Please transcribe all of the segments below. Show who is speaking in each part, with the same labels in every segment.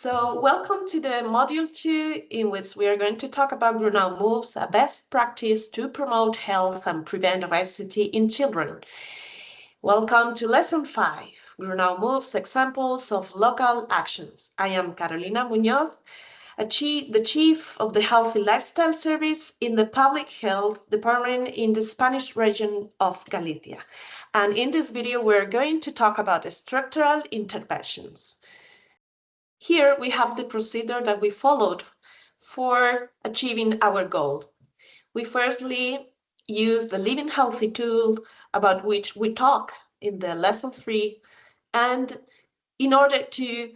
Speaker 1: So welcome to the Module 2, in which we are going to talk about Grünau Moves, a best practice to promote health and prevent obesity in children. Welcome to Lesson 5, Grünau Moves, Examples of Local Actions. I am Carolina Muñoz, the Chief of the Healthy Lifestyle Service in the Public Health Department in the Spanish region of Galicia. And in this video, we're going to talk about structural interventions. Here we have the procedure that we followed for achieving our goal. We firstly use the Living Healthy tool about which we talk in the lesson 3, and in order to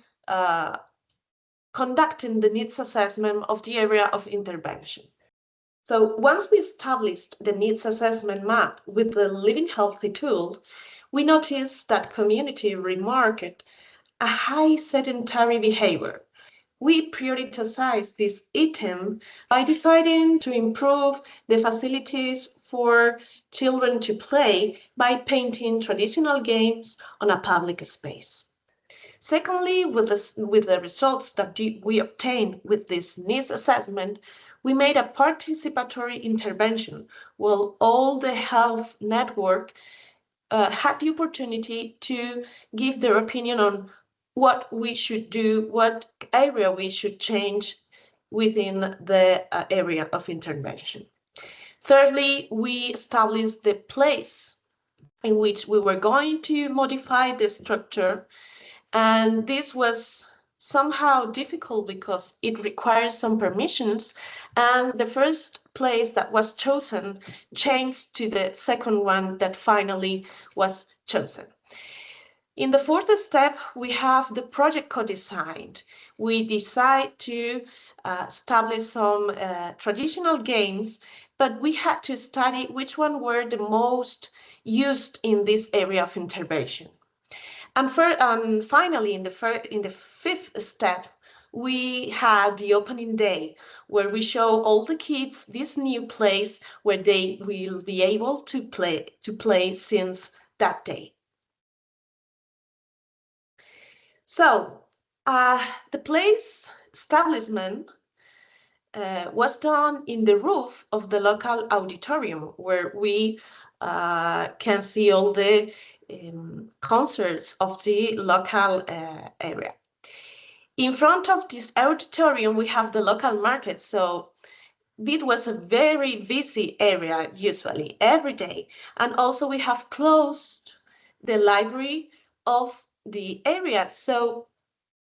Speaker 1: conducting the needs assessment of the area of intervention. So once we established the needs assessment map with the Living Healthy tool, we noticed that community remarked a high sedentary behavior. We prioritized this item by deciding to improve the facilities for children to play by painting traditional games on a public space. Secondly, with the results that we obtained with this needs assessment, we made a participatory intervention where all the health network had the opportunity to give their opinion on what we should do, what area we should change within the area of intervention. Thirdly, we established the place in which we were going to modify the structure, and this was somehow difficult because it requires some permissions, and the first place that was chosen changed to the second one that finally was chosen. In the fourth step, we have the project co-designed. We decide to establish some traditional games, but we had to study which one were the most used in this area of intervention. And finally, in the fifth step, we had the opening day, where we show all the kids this new place where they will be able to play since that day. So the place establishment was done in the roof of the local auditorium, where we can see all the concerts of the local area. In front of this auditorium, we have the local market. So it was a very busy area, usually every day. And also we have closed the library of the area. So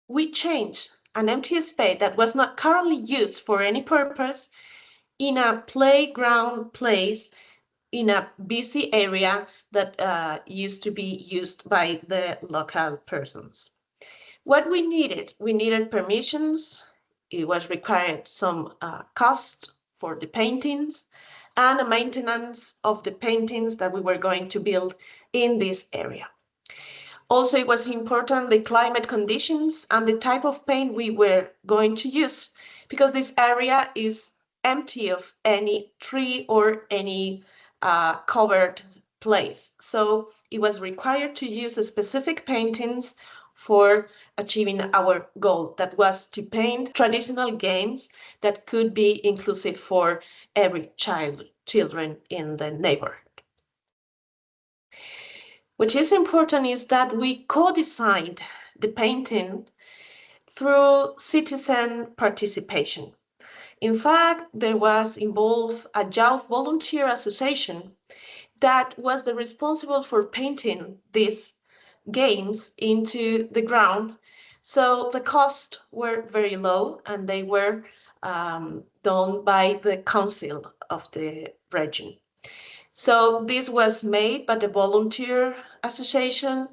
Speaker 1: we changed an empty space that was not currently used for any purpose in a playground place in a busy area that used to be used by the local persons. What we needed permissions. It was required some cost for the paintings and a maintenance of the paintings that we were going to build in this area. Also, it was important the climate conditions and the type of paint we were going to use, because this area is empty of any tree or any covered place. So it was required to use specific paintings for achieving our goal, that was to paint traditional games that could be inclusive for every children in the neighborhood. What is important is that we co-designed the painting through citizen participation. In fact, there was involved a youth volunteer association that was the responsible for painting these games into the ground. So the costs were very low, and they were done by the council of the region. So this was made by the volunteer association,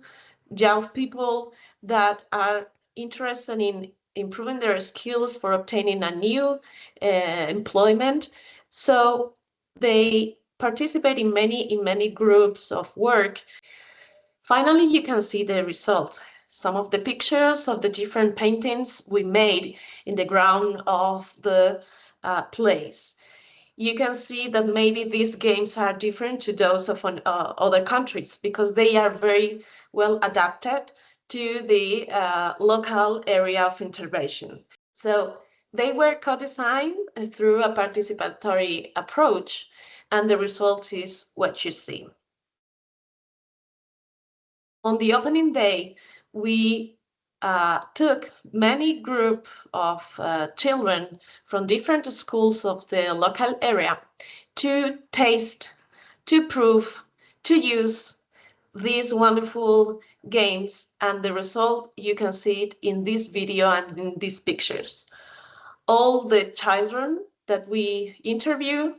Speaker 1: young people that are interested in improving their skills for obtaining a new employment. So they participate in many groups of work. Finally, you can see the result. Some of the pictures of the different paintings we made in the ground of the place. You can see that maybe these games are different to those of other countries, because they are very well adapted to the local area of intervention. So they were co-designed through a participatory approach, and the result is what you see. On the opening day, we took many group of children from different schools of the local area to taste, to prove, to use these wonderful games, and the result, you can see it in this video and in these pictures. All the children that we interview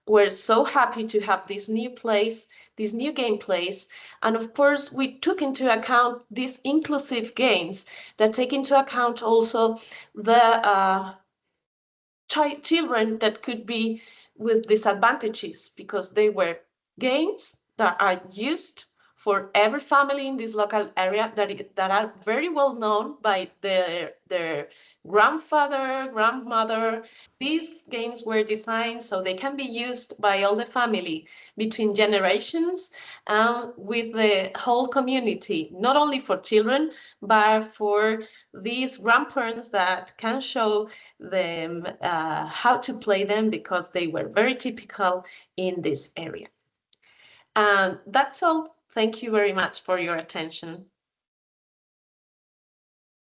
Speaker 1: were so happy to have this new place, this new game place. And of course, we took into account these inclusive games that take into account also the children that could be with disadvantages, because they were games that are used for every family in this local area, that are very well known by their grandfather, grandmother. These games were designed so they can be used by all the family between generations and with the whole community, not only for children, but for these grandparents that can show them how to play them, because they were very typical in this area. And that's all. Thank you very much for your attention.